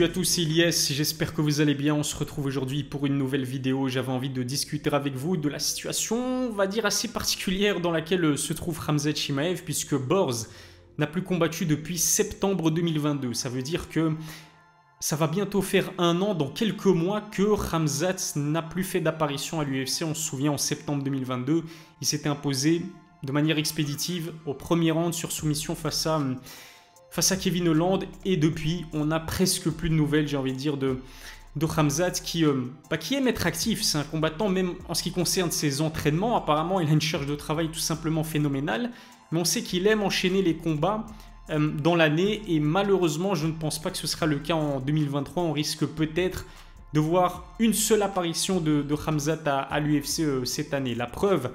Salut à tous, c'est Ilyes, j'espère que vous allez bien. On se retrouve aujourd'hui pour une nouvelle vidéo. J'avais envie de discuter avec vous de la situation, on va dire, assez particulière dans laquelle se trouve Khamzat Chimaev, puisque Borz n'a plus combattu depuis septembre 2022. Ça veut dire que ça va bientôt faire un an, dans quelques mois, que Khamzat n'a plus fait d'apparition à l'UFC. On se souvient, en septembre 2022, il s'était imposé de manière expéditive au premier round sur soumission face à Kevin Holland, et depuis on n'a presque plus de nouvelles, j'ai envie de dire, de Khamzat qui aime être actif. C'est un combattant, même en ce qui concerne ses entraînements, apparemment il a une charge de travail tout simplement phénoménale, mais on sait qu'il aime enchaîner les combats dans l'année, et malheureusement je ne pense pas que ce sera le cas en 2023. On risque peut-être de voir une seule apparition de Khamzat à l'UFC cette année. La preuve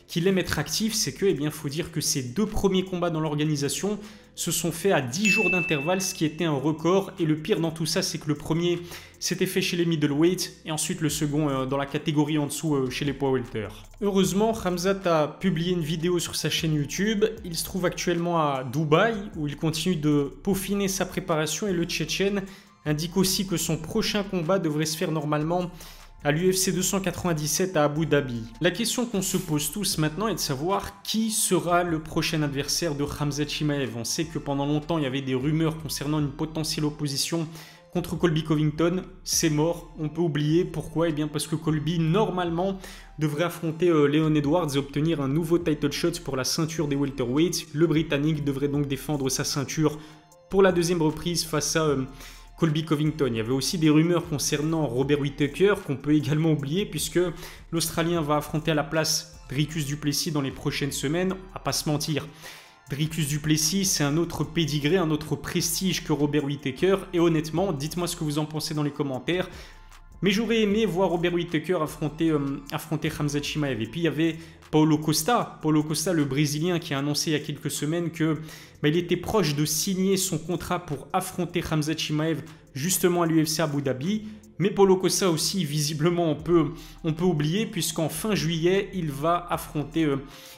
qu'il aime être actif, c'est que, faut dire que ses deux premiers combats dans l'organisation se sont faits à 10 jours d'intervalle, ce qui était un record. Et le pire dans tout ça, c'est que le premier s'était fait chez les middleweight et ensuite le second dans la catégorie en dessous chez les poids welter. Heureusement, Khamzat a publié une vidéo sur sa chaîne YouTube. Il se trouve actuellement à Dubaï où il continue de peaufiner sa préparation, et le Tchétchène indique aussi que son prochain combat devrait se faire normalement à l'UFC 297 à Abu Dhabi. La question qu'on se pose tous maintenant est de savoir qui sera le prochain adversaire de Khamzat Chimaev. On sait que pendant longtemps il y avait des rumeurs concernant une potentielle opposition contre Colby Covington. C'est mort, on peut oublier. Pourquoi? Parce que Colby normalement devrait affronter Leon Edwards et obtenir un nouveau title shot pour la ceinture des welterweights. Le Britannique devrait donc défendre sa ceinture pour la deuxième reprise face à Colby Covington. Il y avait aussi des rumeurs concernant Robert Whittaker qu'on peut également oublier, puisque l'Australien va affronter à la place Dricus du Plessis dans les prochaines semaines. On va pas se mentir, Dricus du Plessis, c'est un autre pédigré, un autre prestige que Robert Whittaker, et honnêtement, dites-moi ce que vous en pensez dans les commentaires. Mais j'aurais aimé voir Robert Whittaker affronter Khamzat Chimaev. Et puis il y avait Paulo Costa, le Brésilien, qui a annoncé il y a quelques semaines que il était proche de signer son contrat pour affronter Khamzat Chimaev justement à l'UFC Abu Dhabi. Mais Paulo Costa aussi, visiblement, on peut oublier, puisqu'en fin juillet, il va affronter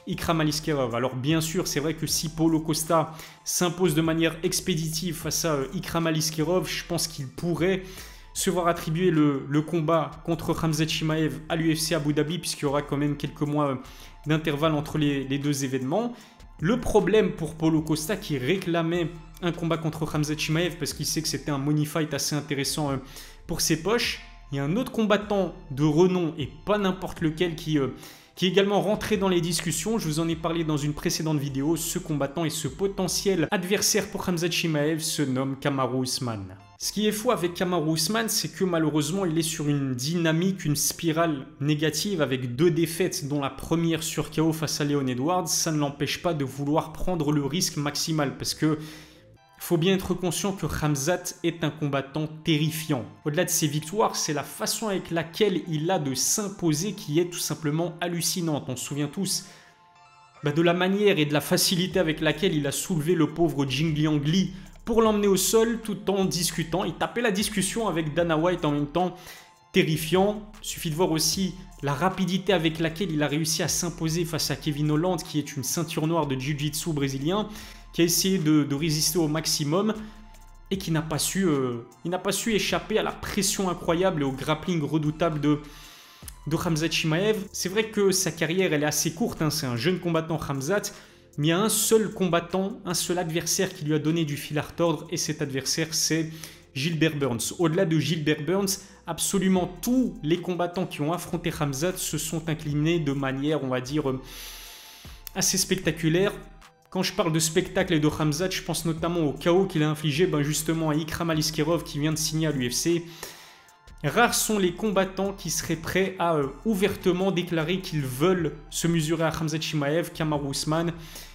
Ikram Aliskerov. Alors bien sûr, c'est vrai que si Paulo Costa s'impose de manière expéditive face à Ikram Aliskerov, je pense qu'il pourrait se voir attribuer le combat contre Khamzat Chimaev à l'UFC Abu Dhabi, puisqu'il y aura quand même quelques mois d'intervalle entre les deux événements. Le problème pour Paulo Costa, qui réclamait un combat contre Khamzat Chimaev parce qu'il sait que c'était un money fight assez intéressant pour ses poches, il y a un autre combattant de renom, et pas n'importe lequel, qui est également rentré dans les discussions. Je vous en ai parlé dans une précédente vidéo. Ce combattant et ce potentiel adversaire pour Khamzat Chimaev se nomme Kamaru Usman. Ce qui est fou avec Kamaru Usman, c'est que malheureusement, il est sur une dynamique, une spirale négative, avec 2 défaites, dont la première sur KO face à Leon Edwards. Ça ne l'empêche pas de vouloir prendre le risque maximal, parce que faut bien être conscient que Khamzat est un combattant terrifiant. Au-delà de ses victoires, c'est la façon avec laquelle il a de s'imposer qui est tout simplement hallucinante. On se souvient tous de la manière et de la facilité avec laquelle il a soulevé le pauvre Jingliang Li pour l'emmener au sol tout en discutant. Il tapait la discussion avec Dana White en même temps. Terrifiant. Il suffit de voir aussi la rapidité avec laquelle il a réussi à s'imposer face à Kevin Holland, qui est une ceinture noire de Jiu-Jitsu brésilien, qui a essayé de résister au maximum et qui n'a pas su échapper à la pression incroyable et au grappling redoutable de Khamzat Chimaev. C'est vrai que sa carrière, elle est assez courte, c'est un jeune combattant, Khamzat, mais il y a un seul combattant, un seul adversaire qui lui a donné du fil à retordre, et cet adversaire, c'est Gilbert Burns. Au-delà de Gilbert Burns, absolument tous les combattants qui ont affronté Khamzat se sont inclinés de manière, on va dire, assez spectaculaire. Quand je parle de spectacle et de Khamzat, je pense notamment au KO qu'il a infligé justement à Ikram Aliskerov, qui vient de signer à l'UFC. Rares sont les combattants qui seraient prêts à ouvertement déclarer qu'ils veulent se mesurer à Khamzat Chimaev. Kamaru Usman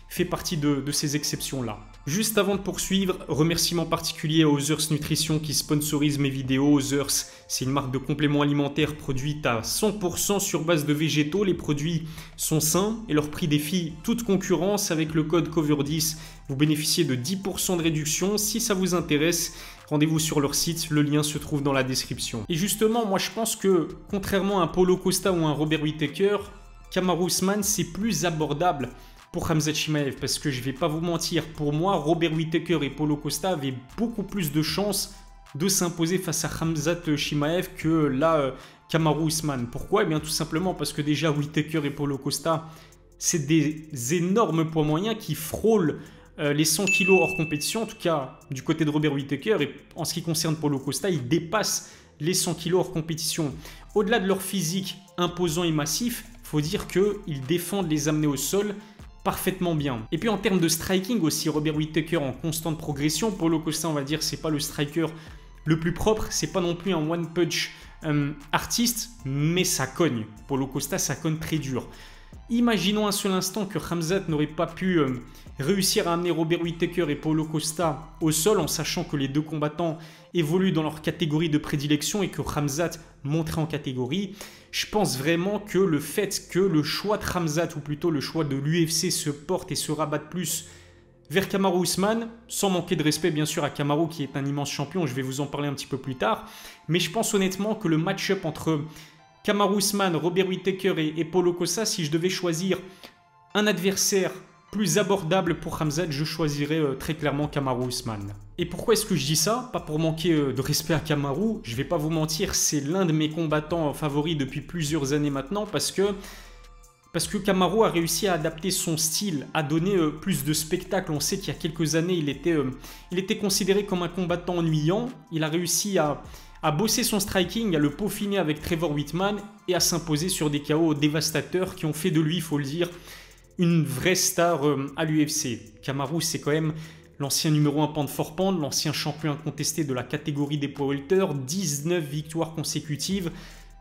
fait partie de ces exceptions-là. Juste avant de poursuivre, remerciement particulier à Others Nutrition qui sponsorise mes vidéos. Others, c'est une marque de compléments alimentaires produite à 100% sur base de végétaux. Les produits sont sains et leur prix défie toute concurrence. Avec le code COVER10, vous bénéficiez de 10% de réduction. Si ça vous intéresse, rendez-vous sur leur site, le lien se trouve dans la description. Et justement, moi je pense que, contrairement à un Paulo Costa ou un Robert Whittaker, Kamaru Usman c'est plus abordable pour Khamzat Chimaev, parce que je vais pas vous mentir, pour moi, Robert Whittaker et Paulo Costa avaient beaucoup plus de chances de s'imposer face à Khamzat Chimaev que là, Kamaru Usman. Pourquoi? Eh bien tout simplement parce que déjà Whittaker et Paulo Costa, c'est des énormes poids moyens qui frôlent les 100 kg hors compétition, en tout cas du côté de Robert Whittaker, et en ce qui concerne Paulo Costa, ils dépassent les 100 kg hors compétition. Au-delà de leur physique imposant et massif, il faut dire qu'ils défendent les amener au sol parfaitement bien. Et puis en termes de striking aussi, Robert Whittaker en constante progression. Paulo Costa, on va dire, c'est pas le striker le plus propre, c'est pas non plus un one punch artiste, mais ça cogne. Paulo Costa, ça cogne très dur. Imaginons un seul instant que Khamzat n'aurait pas pu réussir à amener Robert Whittaker et Paulo Costa au sol, en sachant que les deux combattants évoluent dans leur catégorie de prédilection et que Khamzat monterait en catégorie. Je pense vraiment que le fait que le choix de Khamzat, ou plutôt le choix de l'UFC, se porte et se rabatte plus vers Kamaru Usman, sans manquer de respect bien sûr à Kamaru qui est un immense champion, je vais vous en parler un petit peu plus tard, mais je pense honnêtement que le match-up entre Kamaru Usman, Robert Whittaker et Paulo Costa, si je devais choisir un adversaire plus abordable pour Khamzat, je choisirais très clairement Kamaru Usman. Et pourquoi est-ce que je dis ça? Pas pour manquer de respect à Kamaru, je vais pas vous mentir, c'est l'un de mes combattants favoris depuis plusieurs années maintenant, parce que Kamaru a réussi à adapter son style, à donner plus de spectacle. On sait qu'il y a quelques années, il était considéré comme un combattant ennuyant. Il a réussi à bosser son striking, à le peaufiner avec Trevor Wittman et à s'imposer sur des KO dévastateurs qui ont fait de lui, il faut le dire, une vraie star à l'UFC. Kamaru, c'est quand même l'ancien numéro 1 pound for pound, l'ancien champion incontesté de la catégorie des poids welter, 19 victoires consécutives.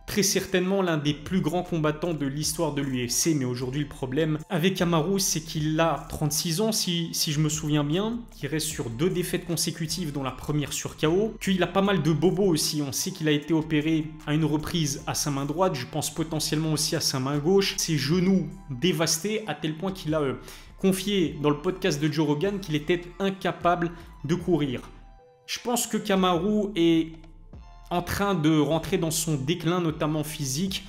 Très certainement l'un des plus grands combattants de l'histoire de l'UFC, mais aujourd'hui le problème avec Kamaru, c'est qu'il a 36 ans, si je me souviens bien, qu'il reste sur 2 défaites consécutives, dont la première sur KO, qu'il a pas mal de bobos aussi. On sait qu'il a été opéré à une reprise à sa main droite, je pense potentiellement aussi à sa main gauche, ses genoux dévastés, à tel point qu'il a confié dans le podcast de Joe Rogan qu'il était incapable de courir. Je pense que Kamaru est en train de rentrer dans son déclin, notamment physique.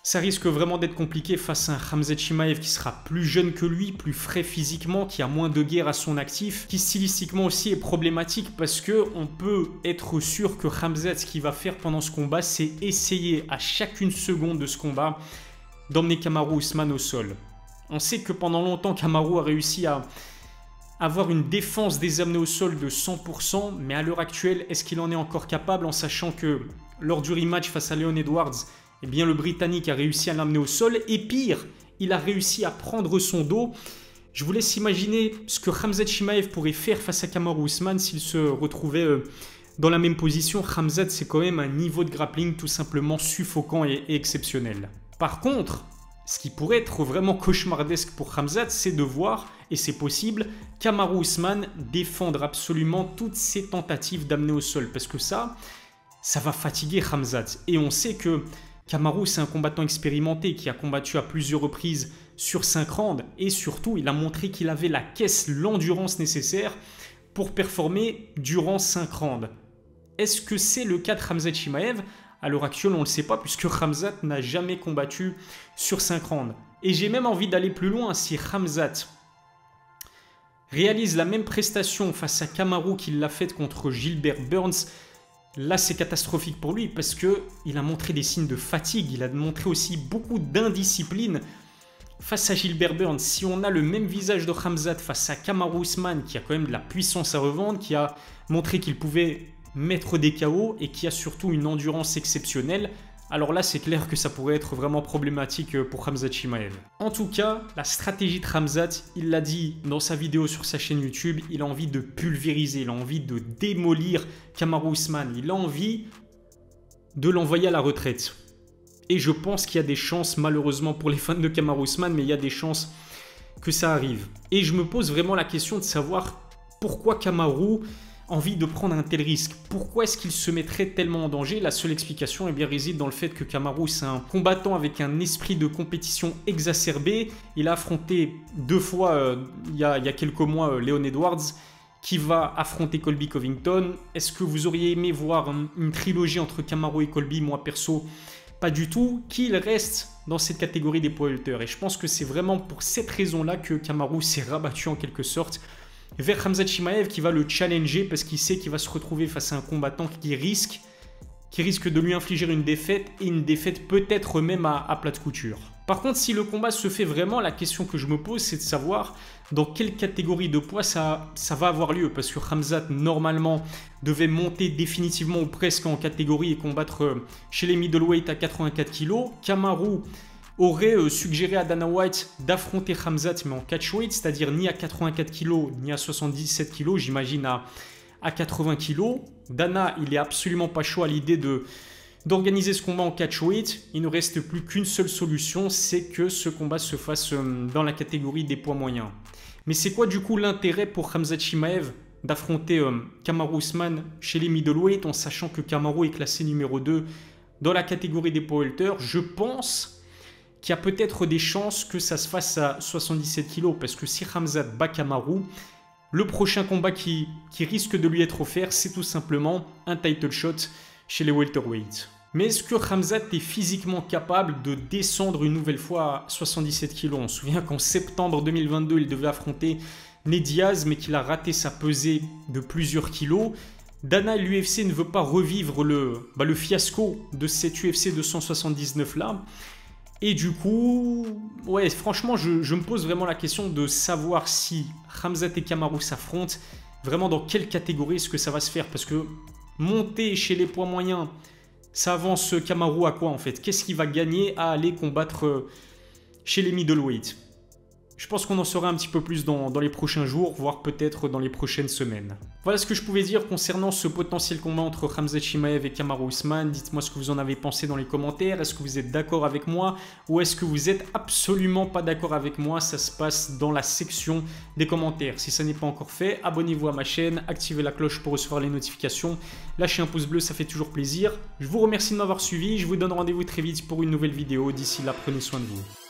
Ça risque vraiment d'être compliqué face à un Khamzat Chimaev qui sera plus jeune que lui, plus frais physiquement, qui a moins de guerre à son actif, qui stylistiquement aussi est problématique parce qu'on peut être sûr que Khamzat, ce qu'il va faire pendant ce combat, c'est essayer à chacune seconde de ce combat d'emmener Kamaru Usman au sol. On sait que pendant longtemps, Kamaru a réussi à avoir une défense des amenés au sol de 100%, mais à l'heure actuelle, est-ce qu'il en est encore capable, en sachant que lors du rematch face à Leon Edwards, eh bien le Britannique a réussi à l'amener au sol, et pire, il a réussi à prendre son dos. Je vous laisse imaginer ce que Khamzat Chimaev pourrait faire face à Kamaru Usman s'il se retrouvait dans la même position. Khamzat, c'est quand même un niveau de grappling tout simplement suffocant et exceptionnel. Par contre, ce qui pourrait être vraiment cauchemardesque pour Khamzat, c'est de voir, et c'est possible, Kamaru Usman défendre absolument toutes ses tentatives d'amener au sol. Parce que ça va fatiguer Khamzat. Et on sait que Kamaru, c'est un combattant expérimenté qui a combattu à plusieurs reprises sur 5 rounds. Et surtout, il a montré qu'il avait la caisse, l'endurance nécessaire pour performer durant 5 rounds. Est-ce que c'est le cas de Khamzat Chimaev? À l'heure actuelle, on ne le sait pas puisque Khamzat n'a jamais combattu sur 5 rounds. Et j'ai même envie d'aller plus loin. Si Khamzat réalise la même prestation face à Kamaru qu'il l'a faite contre Gilbert Burns, là c'est catastrophique pour lui parce qu'il a montré des signes de fatigue. Il a montré aussi beaucoup d'indiscipline face à Gilbert Burns. Si on a le même visage de Khamzat face à Kamaru Usman, qui a quand même de la puissance à revendre, qui a montré qu'il pouvait mettre des KO et qui a surtout une endurance exceptionnelle, alors là c'est clair que ça pourrait être vraiment problématique pour Khamzat Chimaev. En tout cas, la stratégie de Khamzat, il l'a dit dans sa vidéo sur sa chaîne YouTube, il a envie de pulvériser, il a envie de démolir Kamaru Usman, il a envie de l'envoyer à la retraite. Et je pense qu'il y a des chances, malheureusement pour les fans de Kamaru Usman, mais il y a des chances que ça arrive. Et je me pose vraiment la question de savoir pourquoi Kamaru envie de prendre un tel risque. Pourquoi est-ce qu'il se mettrait tellement en danger? La seule explication réside dans le fait que Kamaru, c'est un combattant avec un esprit de compétition exacerbé. Il a affronté 2 fois, il y a quelques mois, Leon Edwards, qui va affronter Colby Covington. Est-ce que vous auriez aimé voir une trilogie entre Kamaru et Colby? Moi, perso, pas du tout. Qu'il reste dans cette catégorie des poids welter. Et je pense que c'est vraiment pour cette raison-là que Kamaru s'est rabattu en quelque sorte vers Khamzat Chimaev qui va le challenger parce qu'il sait qu'il va se retrouver face à un combattant qui risque de lui infliger une défaite, et une défaite peut-être même à plat de couture. Par contre, si le combat se fait vraiment, la question que je me pose, c'est de savoir dans quelle catégorie de poids ça va avoir lieu. Parce que Khamzat, normalement, devait monter définitivement ou presque en catégorie et combattre chez les middleweight à 84 kg. Kamaru aurait suggéré à Dana White d'affronter Khamzat, mais en catchweight, c'est-à-dire ni à 84 kg, ni à 77 kg, j'imagine à 80 kg. Dana, il est absolument pas chaud à l'idée d'organiser ce combat en catchweight. Il ne reste plus qu'une seule solution, c'est que ce combat se fasse dans la catégorie des poids moyens. Mais c'est quoi du coup l'intérêt pour Khamzat Chimaev d'affronter Kamaru Usman chez les middleweight en sachant que Kamaru est classé numéro 2 dans la catégorie des poids welter? Je pense qu'il y a peut-être des chances que ça se fasse à 77 kg parce que si Khamzat bat Kamaru, le prochain combat qui risque de lui être offert, c'est tout simplement un title shot chez les welterweight. Mais est-ce que Khamzat est physiquement capable de descendre une nouvelle fois à 77 kg? On se souvient qu'en septembre 2022, il devait affronter Ned Diaz, mais qu'il a raté sa pesée de plusieurs kilos. Dana et l'UFC ne veut pas revivre le fiasco de cette UFC 279 là. Et du coup, ouais, franchement, je me pose vraiment la question de savoir si Khamzat et Kamaru s'affrontent, vraiment dans quelle catégorie est-ce que ça va se faire? Parce que monter chez les poids moyens, ça avance Kamaru à quoi en fait? Qu'est-ce qu'il va gagner à aller combattre chez les middleweight? Je pense qu'on en saura un petit peu plus dans les prochains jours, voire peut-être dans les prochaines semaines. Voilà ce que je pouvais dire concernant ce potentiel combat entre Khamzat Chimaev et Kamaru Usman. Dites-moi ce que vous en avez pensé dans les commentaires. Est-ce que vous êtes d'accord avec moi ou est-ce que vous êtes absolument pas d'accord avec moi? Ça se passe dans la section des commentaires. Si ça n'est pas encore fait, abonnez-vous à ma chaîne, activez la cloche pour recevoir les notifications. Lâchez un pouce bleu, ça fait toujours plaisir. Je vous remercie de m'avoir suivi. Je vous donne rendez-vous très vite pour une nouvelle vidéo. D'ici là, prenez soin de vous.